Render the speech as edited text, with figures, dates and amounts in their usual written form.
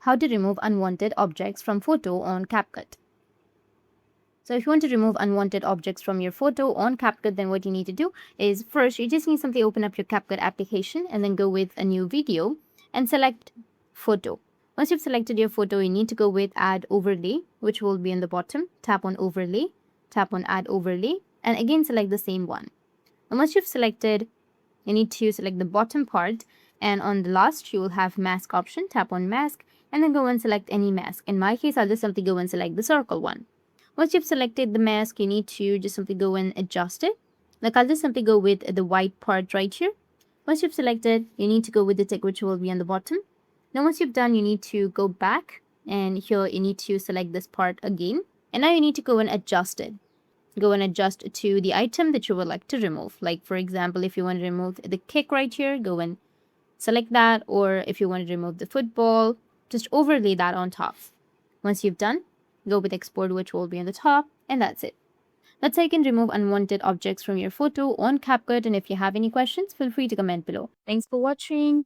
how to remove unwanted objects from photo on CapCut. So if you want to remove unwanted objects from your photo on CapCut, then what you need to do is first, you just need to simply open up your CapCut application and then go with a new video and select photo. Once you've selected your photo, you need to go with add overlay, which will be in the bottom. Tap on overlay, tap on add overlay, and again select the same one. And once you've selected, you need to select the bottom part, and on the last you will have mask option. Tap on mask and then go and select any mask. In my case, I'll just simply go and select the circle one. Once you've selected the mask, you need to just simply go and adjust it. Like I'll just simply go with the white part right here. Once you've selected, you need to go with the tick which will be on the bottom. Now once you've done, you need to go back, and here you need to select this part again. And now you need to go and adjust it. Go and adjust to the item that you would like to remove. Like for example, if you want to remove the kick right here, go and select that. Or if you want to remove the football, just overlay that on top. Once you've done, go with export, which will be on the top, and that's it. That's how you can remove unwanted objects from your photo on CapCut. And if you have any questions, feel free to comment below. Thanks for watching.